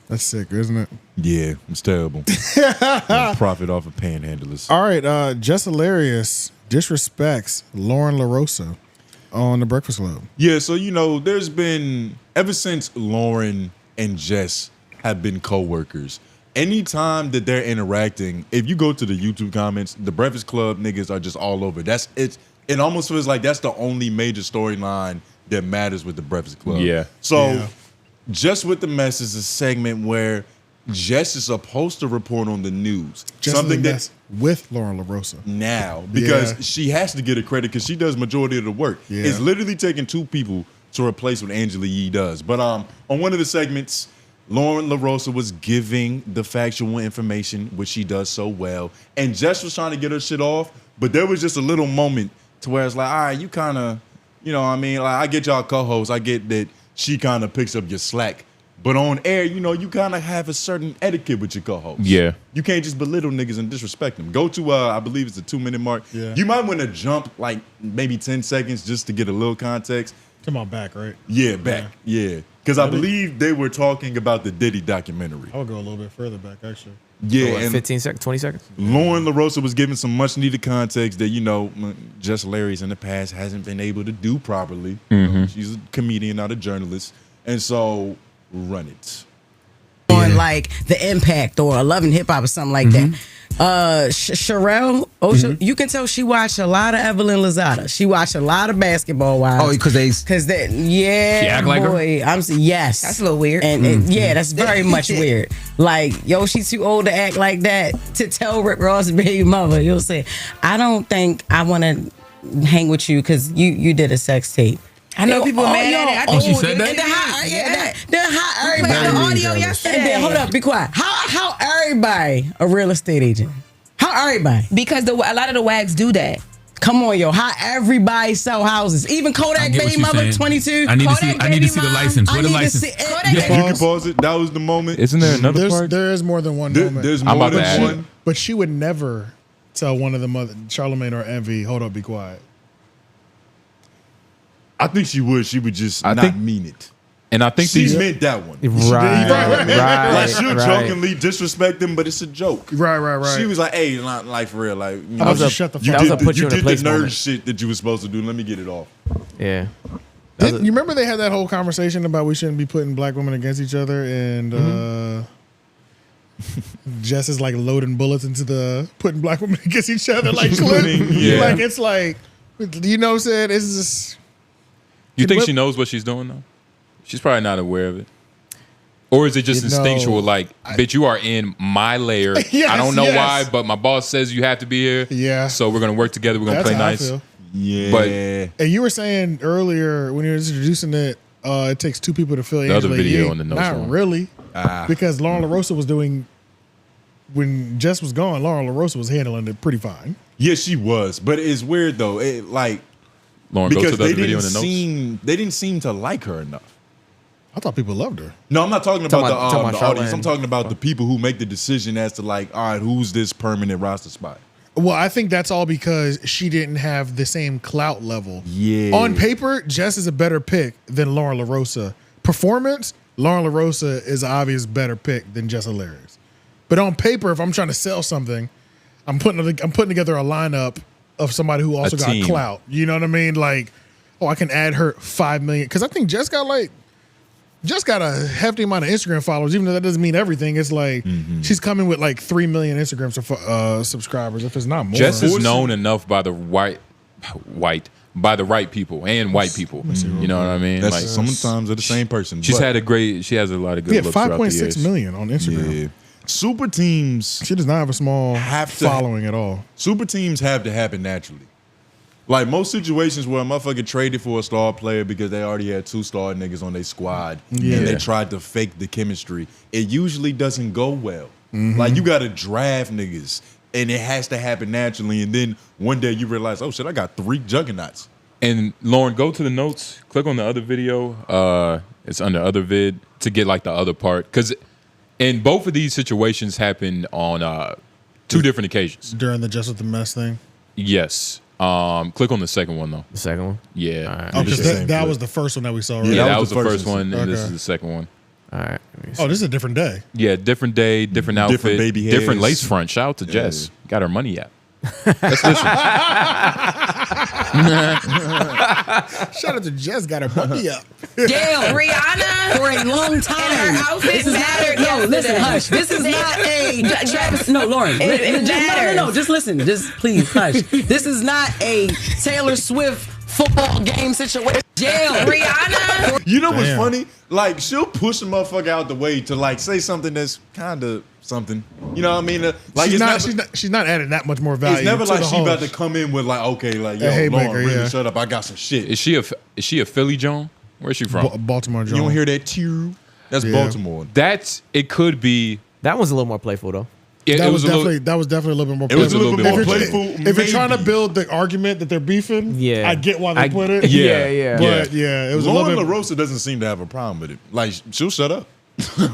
That's sick, isn't it? Yeah, it's terrible. Profit off of panhandlers. All right, Jess Hilarious disrespects Loren LaRosa on The Breakfast Club. Yeah, so there's been ever since Loren and Jess have been co-workers. Anytime that they're interacting, if you go to the YouTube comments, the Breakfast Club niggas are just all over. It almost feels like that's the only major storyline that matters with the Breakfast Club. Yeah. So Just with the Mess is a segment where Jess is supposed to report on the news. Just something that's with Loren LaRosa now, because she has to get a credit because she does majority of the work. Yeah. It's literally taking two people to replace what Angela Yee does. But on one of the segments, Loren LaRosa was giving the factual information, which she does so well, and Jess was trying to get her shit off, but there was just a little moment to where it's like, all right, you kind of, what I mean? Like, I get y'all co-hosts, I get that she kind of picks up your slack, but on air, you kind of have a certain etiquette with your co-hosts. Yeah. You can't just belittle niggas and disrespect them. Go to, I believe it's a 2-minute mark. Yeah. You might want to jump like maybe 10 seconds just to get a little context. Come on, back, right? Yeah, back. Yeah. Because I believe they were talking about the Diddy documentary. I would go a little bit further back, actually. Yeah. What, 15 seconds, 20 seconds? Loren LaRosa was giving some much needed context that, Jess Hilarious in the past hasn't been able to do properly. She's a comedian, not a journalist. And so, run it. On like The Impact or Love and Hip Hop or something like that. Sherelle, you can tell she watched a lot of Evelyn Lozada. She watched a lot of Basketball Wives. Oh, because She act like her? Yes, That's a little weird. and that's very much weird. Like, yo, she's too old to act like that to tell Rick Ross' baby mother. You'll say, I don't think I want to hang with you because you did a sex tape. I know people are mad at it. She said that? And then how Played everybody. the audio yesterday. And then hold up, be quiet. How everybody a real estate agent? How everybody? Because a lot of the wags do that. Come on, yo. How everybody sell houses? Even Kodak get what baby you're mother, saying. 22. I need to Kodak see the baby license. mom, Where the I need to license? see- Kodak You baby can pause it. That was the moment. Isn't there another part? There is more than one moment. There's I'm more about to than add one. it. But she would never tell one of the mother, Charlamagne or Envy, hold up, be quiet. I think she would. She would just I not think- mean it. And I think She these meant that one. right, Like she'll jokingly disrespect them, but it's a joke. Right. She was like, "Hey, like for real, like How about you shut the you fuck was did a up? put you you in a did place the nerd moment. shit that you were supposed to do. Let me get it off." Yeah. You remember they had that whole conversation about we shouldn't be putting black women against each other, and Jess is like loading bullets into the putting black women against each other, like clip. Yeah. Like it's like, said it's just. You think she knows what she's doing though? She's probably not aware of it. Or is it just instinctual, like, bitch, you are in my layer. Yes, I don't know yes. why, but my boss says you have to be here. Yeah. So we're going to work together. We're going to That's play how nice. I feel. Yeah, But- And you were saying earlier when you were introducing it, it takes two people to fill The other Angela video Yee. on the notes Not one. really, because Loren LaRosa was doing when Jess was gone. Loren LaRosa was handling it pretty fine. yeah, she was. But it's weird though. It like Lauren, go to because the other they video in didn't the notes. they didn't seem to like her enough. I thought people loved her. No, I'm not talking about Talking about the audience. Charlamagne. I'm talking about the people who make the decision as to like, all right, who's this permanent roster spot? Well, I think that's all because she didn't have the same clout level. Yeah. On paper, Jess is a better pick than Loren LaRosa. Performance, Loren LaRosa is an obvious better pick than Jess Hilarious. But on paper, if I'm trying to sell something, I'm putting together a lineup of somebody who also got team. clout. You know what I mean? Like, oh, I can add her 5 million because I think Jess got a hefty amount of Instagram followers, even though that doesn't mean everything. It's like she's coming with like 3 million Instagram subscribers, if it's not more. Jess is known enough by the by the right people and white people. You know what I mean? That's Like, sometimes they're the same person. she but- has a lot of good Yeah, looks throughout the 5.6 years. million on Instagram. Yeah. Super teams She does not have a small Have to- following at all. Super teams have to happen naturally. Like most situations where a motherfucker traded for a star player because they already had 2 star niggas on their squad and they tried to fake the chemistry, it usually doesn't go well. Like you gotta draft niggas and it has to happen naturally, and then one day you realize, oh shit, I got 3 juggernauts. And Lauren, go to the notes, click on the other video. It's under other vid to get like the other part. Because in both of these situations happened on 2 different occasions. During the Just With The Mess thing. Yes. Click on the second one though. The second one. Yeah. All right. Oh, because It's the same that clip. was the first one that we saw. Right? Yeah, that that was was the the first first one, and this Okay. is the second one. All right. Let me see. Oh, this is a different day. Yeah, different day, different outfit, Different baby different hairs. lace front. Shout out to Jess. Got her money out. Let's listen. Shout out to Jess, got her money up. Damn, Rihanna for a long time. and her outfit This is mattered not, no, listen, yesterday. hush. This is not a Travis. No, Lauren. It matters. No. Just listen. Just please hush. This is not a Taylor Swift football game situation. Jail, Rihanna. You know what's Damn. funny? Like, she'll push a motherfucker out the way to like say something that's kind of something. You know what I mean? Like, She's not adding that much more value. it's never to like the she about to host. come in with like, okay, like, yo, A haymaker, Lauren, really yeah. shut up. I got some shit. Is she a Philly Joan? Where's she from? Baltimore Jones. You don't hear that tear? That's Yeah. Baltimore. It could be. That one's a little more playful though. It, That it was a little- definitely a little bit more. It was a little little bit bit more more If playful. you're trying to maybe. build the argument that they're beefing, Yeah. I get why they put it. Yeah. Yeah. But yeah, it was a Lauren little bit. LaRosa doesn't seem to have a problem with it. Like, she'll shut up.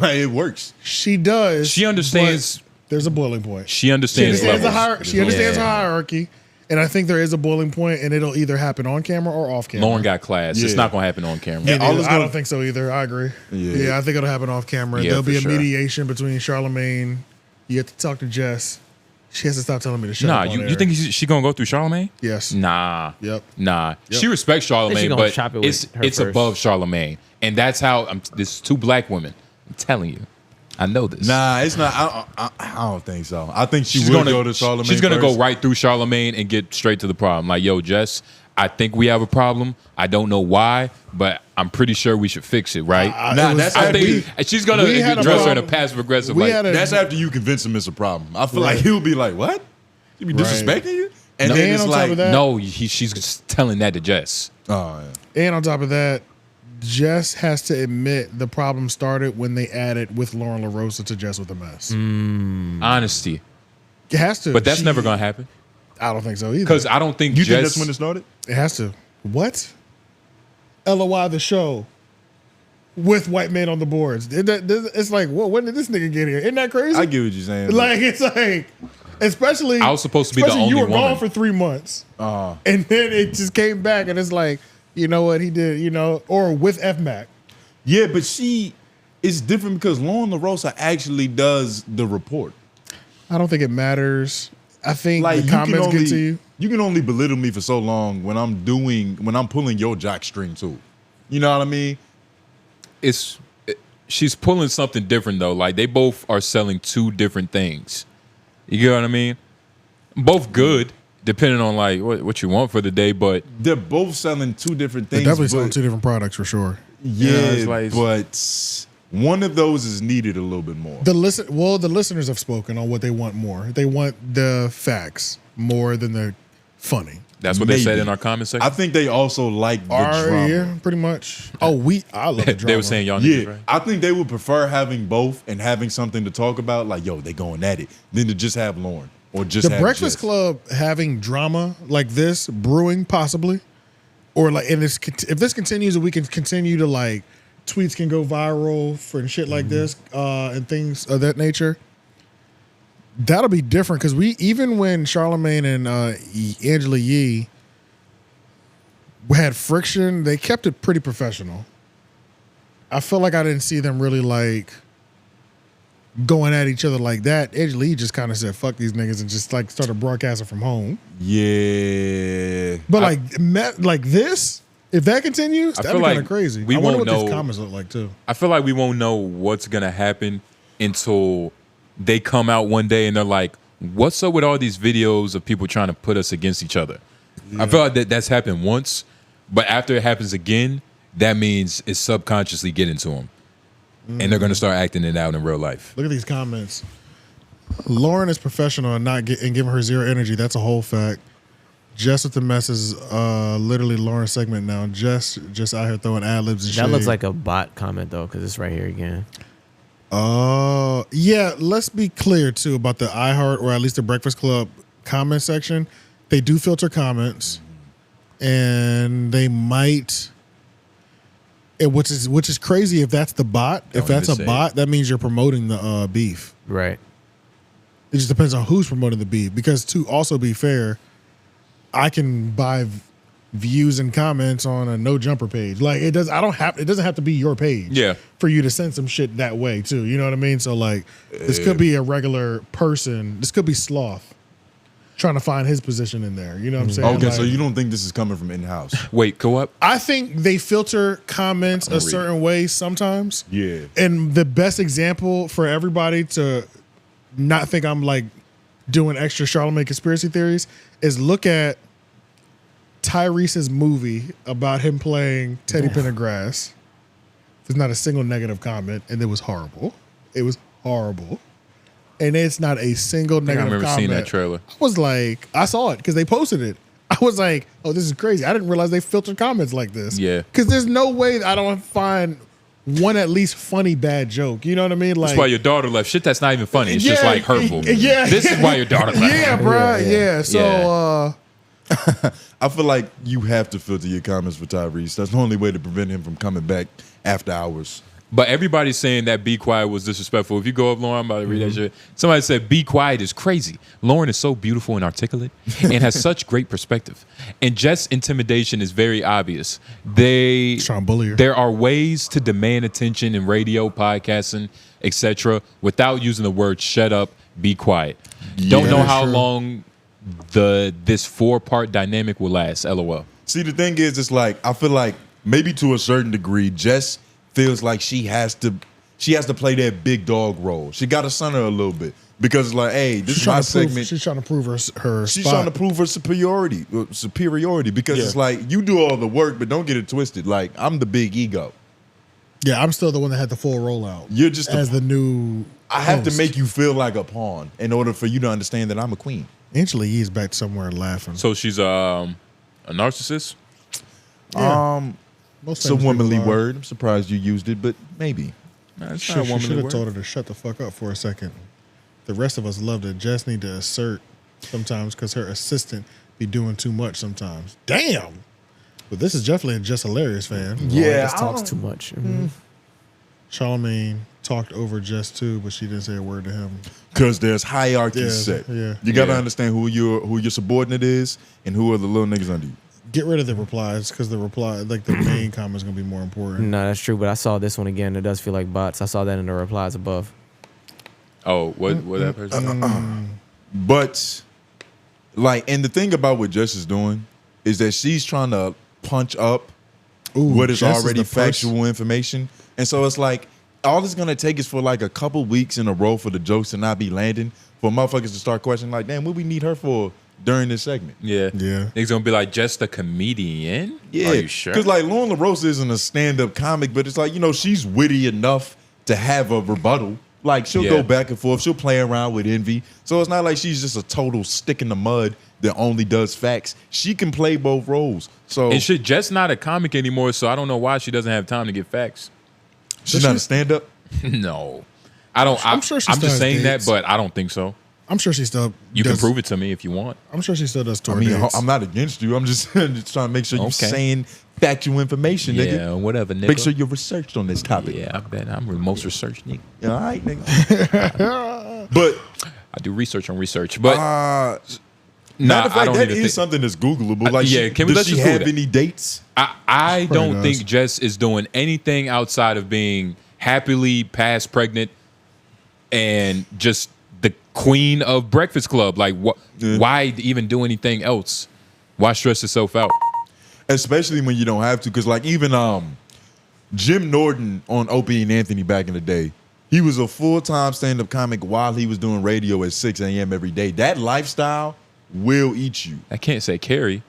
Like, it works. She does. She understands. but There's a boiling point. She She understands understands the levels. she understands Yeah. her hierarchy, and I think there is a boiling point, and it'll either happen on camera or off camera. Lauren got class. It's Yeah. not gonna happen on camera. Yeah, all dude, it's I gonna- don't think so either. I agree. Yeah. Yeah, I think it'll happen off camera. Yeah, There'll for be a sure. mediation between Charlemagne. You have to talk to Jess. She has to stop telling me to shut Nah, up. on you air. think she gonna go through Charlemagne? Yes. Nah. Yep. Nah. Yep. She respects she Charlemagne, gonna but chop it with it's her it's first. above Charlemagne, and that's how this two black women. I'm telling you, I know this. Nah, it's not. I don't think so. I think she's will gonna go to Charlemagne. She's gonna first. go right through Charlemagne and get straight to the problem. Like, yo, Jess, I think we have a problem. I don't know why, but I'm pretty sure we should fix it, right? Nah, It was- that's I after think she's gonna we had a address her in a problem. passive aggressive We way. had a- That's after you convince him it's a problem. I feel like Right. he'll be like, "What? You be Right. disrespecting you?" And No. then And it's on top like, of that- No, she's just telling that to Jess. "Oh, yeah." And on top of that, Jess has to admit the problem started when they added with Lauren LaRosa to Jess with the mess. Honesty, It has to. but that's She- never gonna happen I don't think so either. because I don't think You Jess. think that's when it started? It has to. What? LOI the show with white men on the boards. It's like, well, when did this nigga get here? Isn't that crazy? I get what you're saying. Like, it's like, especially. I was supposed to be the especially only you were woman. gone for 3 months. And then it just came back, and it's like, you know what he did, or with FMAC. yeah, but it's different because Lauren LaRosa actually does the report. I don't think it matters. I think Like, the comments get to you. You can only belittle me for so long when I'm pulling your jock string too. You know what I mean? She's pulling something different though. Like, they both are selling two different things. You get what I mean? Both good, depending on like what you want for the day. But They're both selling two different They're things. definitely selling but- two different products for sure. Yeah, it's like- but one of those is needed a little bit more. The listeners have spoken on what they want more. They want the facts more than the funny. that's what they said Maybe. in our comment section. I think they also like the drama. Yeah, pretty much. I love the drama. They were saying y'all niggas, Yeah, right? I think they would prefer having both and having something to talk about, like, yo, they going at it, than to just have Lauren or just the have Breakfast Jess. Club having drama like this brewing possibly, or like, and if this continues, and we can continue to like tweets can go viral for and shit like this and things of that nature. That'll be different because even when Charlemagne and Angela Yee had friction, they kept it pretty professional. I feel like I didn't see them really like going at each other like that. Angela Yee just kind of said "fuck these niggas" and just like started broadcasting from home. Yeah, But like this, if that continues, I that'd feel be kind like of crazy. we I wonder won't what these know- comments look like too. I feel like we won't know what's gonna happen until they come out one day and they're like, "What's up with all these videos of people trying to put us against each other?" I feel like that's happened once, but after it happens again, that means it's subconsciously getting to them, and they're gonna start acting it out in real life. Look at these comments. Lauren is professional and giving her zero energy. That's a whole fact. Jess with the mess is literally Lauren's segment now. Jess just out here throwing ad libs and shit. That looks like a bot comment though, because it's right here again. Oh, yeah. Let's be clear too about the iHeart or at least the Breakfast Club comment section. They do filter comments, and they might. Which is crazy if that's the bot. If Don't that's a even say bot, that means you're promoting the beef. Right. It just depends on who's promoting the beef. Because to also be fair, I can buy views and comments on a no jumper page. Like it doesn't have to be your page. Yeah. For you to send some shit that way too. You know what I mean? So like this could be a regular person. This could be Sloth trying to find his position in there. You know what I'm saying? Okay, Like, so you don't think this is coming from in-house? Wait, co-op? I think they filter comments a read certain way sometimes. Yeah. And the best example for everybody to not think I'm like doing extra 𝔓𝔦𝔑 conspiracy theories is look at Tyrese's movie about him playing Teddy Pendergrass. There's not a single negative comment, and it was horrible. It was horrible. And it's not a single I negative remember comment. seeing that trailer. I was like, I saw it because they posted it. I was like, oh, this is crazy. I didn't realize they filtered comments like this. Yeah. Because there's no way I don't find one at least funny bad joke. You know what I mean? Like, That's why your daughter left. Shit that's not even funny. It's just Yeah, like hurtful. yeah. This is why your daughter left. yeah, bro. Yeah. So, I feel like you have to filter your comments for Tyrese. That's the only way to prevent him from coming back after hours. But everybody's saying that Be Quiet was disrespectful. If you go up, Lauren, I'm about to read that shit. Somebody said Be Quiet is crazy. Lauren is so beautiful and articulate and has such great perspective. And Jess' intimidation is very obvious. trying to bully her. There are ways to demand attention in radio, podcasting, etc., without using the word "shut up," "be quiet." Don't know that's how true. long this 4-part dynamic will last. LOL. See, the thing is, it's like I feel like maybe to a certain degree, Jess feels like she has to play that big dog role. She got to son her a little bit because it's like, hey, this is my segment. She's trying to prove her She's spot. trying to prove her superiority because it's like you do all the work, but don't get it twisted. Like I'm the big ego. Yeah, I'm still the one that had the full rollout. You're just as the new. I have to host. make you feel like a pawn in order for you to understand that I'm a queen. Angela Yee's back somewhere laughing. So she's a narcissist. Most It's a famous womanly people are. word. I'm surprised you used it, but maybe. Nah, it's She not a should womanly have word. told her to shut the fuck up for a second. The rest of us loved it. Jess need to assert sometimes because her assistant be doing too much sometimes. Damn. But this is definitely a Jess Hilarious fan. This talks too much. Charlamagne talked over Jess too, but she didn't say a word to him. Because there's hierarchy Yeah, set. yeah. You got to Yeah. understand who your subordinate is and who are the little niggas under you. Get rid of the replies because the reply, like the main comment, is gonna be more important. No, that's true. But I saw this one again. It does feel like bots. I saw that in the replies above. Oh, what that person? But, like, and the thing about what Jess is doing is that she's trying to punch up Ooh, what is Jess already the first- factual information. And so it's like, all it's going to take is for like a couple weeks in a row for the jokes to not be landing, for motherfuckers to start questioning, like, damn, what we need her for during this segment? Yeah. Yeah. Niggas gonna be like, just a comedian? Yeah. Are you sure? Because, like, Loren LaRosa isn't a stand-up comic, but it's like, you know, she's witty enough to have a rebuttal. Like, she'll Yeah. go back and forth. She'll play around with envy. So it's not like she's just a total stick in the mud that only does facts. She can play both roles. So And shit, Jess not a comic anymore, so I don't know why she doesn't have time to get facts. she's not a stand-up. No. I don't. I'm sure she I'm still just has saying dates. that, but I don't think so. I'm sure she still. You can does- prove it to me if you want. I'm sure she still does tour I mean, dates. I'm not against you. I'm just, just trying to make sure you're Okay. saying factual information, Yeah, nigga. whatever, nigga. Make sure you're researched on this topic. Yeah, I bet I'm the most researched nigga. Yeah, all right, nigga. But I do research on research, but matter nah, of I fact, don't that even is think. something that's Googleable. Like, yeah, can we does let's she just have Google that. any dates? I don't does. think Jess is doing anything outside of being happily past pregnant and just the queen of Breakfast Club. Like, what? Yeah. Why even do anything else? Why stress yourself out? Especially when you don't have to, because like even Jim Norton on Opie and Anthony back in the day, he was a full-time stand-up comic while he was doing radio at 6 a.m. every day. That lifestyle will eat you. I can't say Carrie.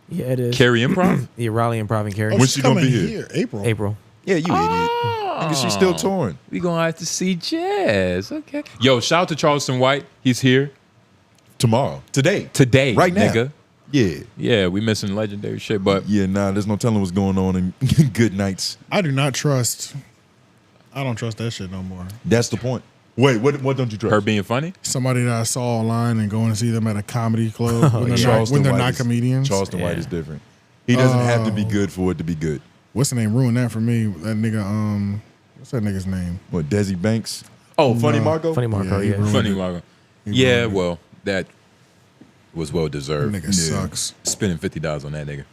Yeah, it is. Carrie Improv? Yeah, Raleigh Improv and Carrie. Oh, When she's she gonna be coming here? April. April. Yeah, you idiot. Nigga, she's still touring. We gonna have to see Jess. Okay. Yo, shout out to Charleston White. He's here Tomorrow. Today. today. Right now. nigga. Yeah. Yeah, we missing legendary shit, but Yeah, nah, there's no telling what's going on in Good Nights. I do not trust. I don't trust that shit no more. That's the point. Wait, what don't you trust? her being funny. Somebody that I saw online and going to see them at a comedy club when they're, Charleston not White is- comedians. Charleston White is different. He doesn't have to be good for it to be good. What's the name? Ruined that for me. That nigga. What's that nigga's name? What, Desi Banks? Oh, Funny Marco? Funny Marco, he yeah. ruined Funny, it. Margo. He Yeah, ruined it. well, that was well deserved. Nigga sucks. Spending $50 on that nigga.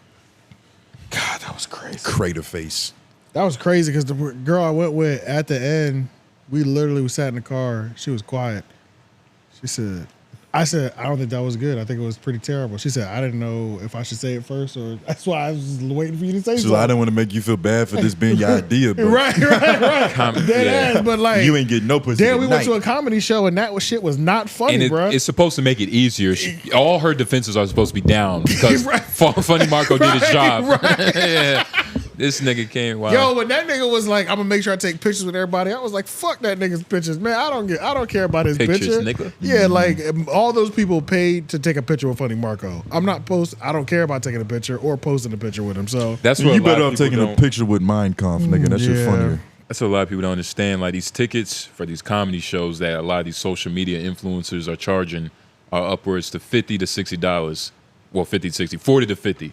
God, that was crazy. Crater face. That was crazy because the girl I went with at the end, we literally sat in the car. She was quiet. She said, I said, I don't think that was good. I think it was pretty terrible. She said, I didn't know if I should say it first or that's why I was waiting for you to say So something. I didn't want to make you feel bad for this being your idea, but right. Dead ass, but like, you ain't getting no pussy. damn, we went tonight. to a comedy show and that shit was not funny, And bro. it's supposed to make it easier. All her defenses are supposed to be down because Right. Funny Marco did his Right, job. right. Yeah. This nigga came. Wow. Yo, when that nigga was like, I'm gonna make sure I take pictures with everybody, I was like, fuck that nigga's pictures, man. I don't care about his Pictures, picture. nigga. Yeah, like all those people paid to take a picture with Funny Marco. I don't care about taking a picture or posting a picture with him. So That's what You a lot better of off people taking a don't- picture with Mind Conf, nigga. That shit yeah. funnier. That's what a lot of people don't understand. Like these tickets for these comedy shows that a lot of these social media influencers are charging are upwards to $50 to $60. Well, 50 to 60, 40 to 50.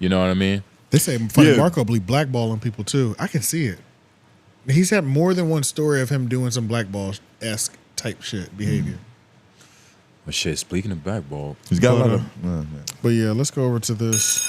You know what I mean? they say Funny Yeah. Marco be blackballing people too. I can see it. He's had more than one story of him doing some blackball-esque type shit behavior. But shit, speaking of blackball, He's got a lot But, of. But yeah, let's go over to this.